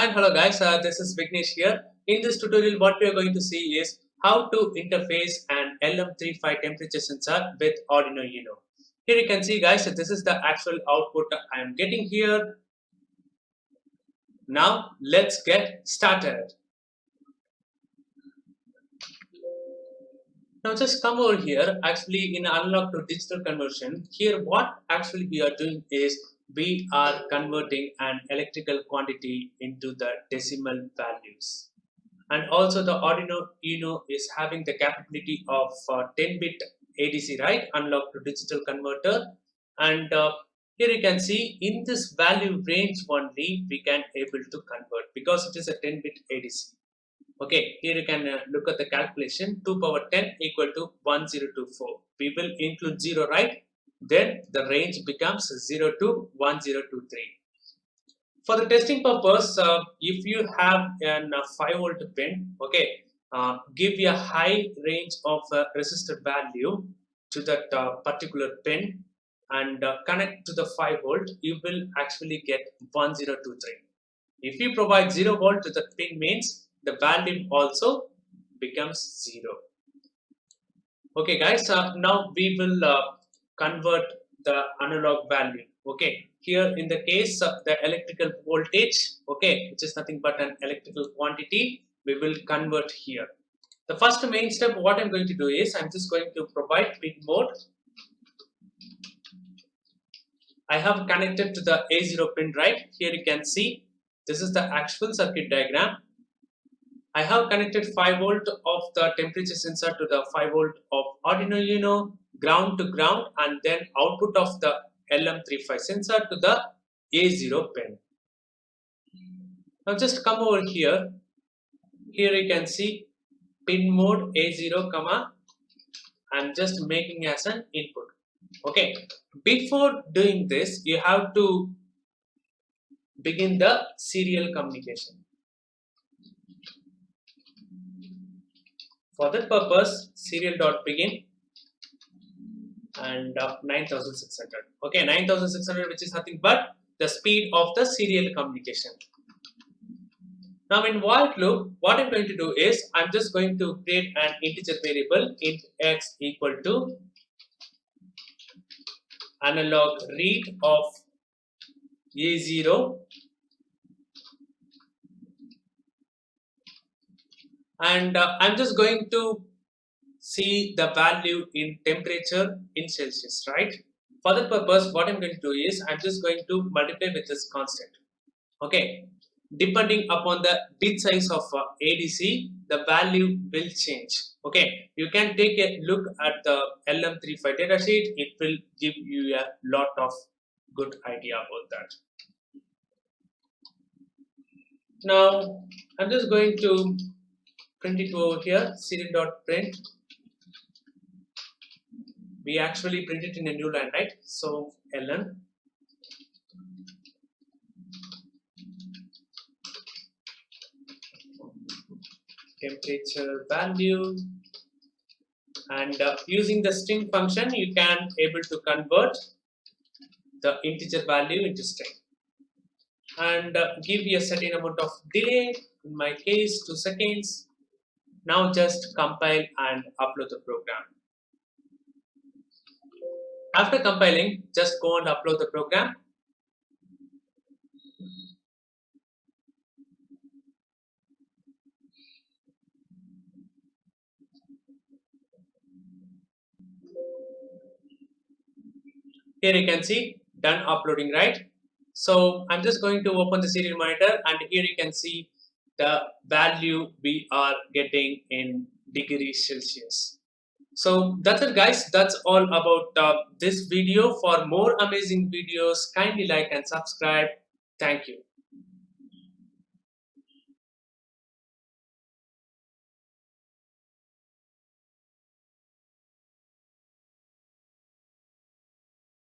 Hi and hello guys, this is Vignesh here. In this tutorial what we are going to see is how to interface an LM35 temperature sensor with Arduino Uno. Here you can see guys that this is the actual output I am getting here. Now let's get started. Now just come over here. Actually in analog to digital conversion, here what actually we are doing is we are converting an electrical quantity into the decimal values. And also the Arduino Uno is having the capability of 10-bit ADC, right? Analog to digital converter. And here you can see in this value range only we can able to convert because it is a 10-bit ADC. Okay, here you can look at the calculation. 2 power 10 equal to 1024. We will include 0, right? Then the range becomes 0 to 1023. For the testing purpose, if you have an 5-volt pin, okay, give a high range of resistor value to that particular pin and connect to the 5-volt, you will actually get 1023. If you provide 0 volt to the pin means the value also becomes 0. Okay guys, now we will convert the analog value. Okay, here in the case the electrical voltage, okay, which is nothing but an electrical quantity, we will convert here. The first main step what I'm going to do is I'm just going to provide pin mode. I have connected to the A0 pin, right? Here you can see this is the actual circuit diagram. I have connected 5-volt of the temperature sensor to the 5-volt of Arduino Uno, ground to ground, and then output of the LM35 sensor to the A0 pin. Now just come over here. Here you can see pin mode A0, I'm just making as an input. Okay, before doing this, you have to begin the serial communication. For that purpose, serial.begin and 9600. Okay, 9600, which is nothing but the speed of the serial communication. Now in while loop, what I'm going to do is I'm just going to create an integer variable int x equal to analog read of A0 and I'm just going to see the value in temperature in Celsius, right? For that purpose, what I'm going to do is I'm just going to multiply with this constant. Okay, depending upon the bit size of ADC, the value will change. Okay, you can take a look at the LM35 datasheet. It will give you a lot of good idea about that. Now, I'm just going to print it over here, serial.print. We actually print it in a new line, right? So ln temperature value, and using the string function you can able to convert the integer value into string and give you a certain amount of delay, in my case 2 seconds. Now just compile and upload the program. After compiling, just go and upload the program. Here you can see done uploading, right? So I'm just going to open the serial monitor and here you can see the value we are getting in degrees Celsius. So that's it guys, that's all about this video. For more amazing videos, kindly like and subscribe. Thank you.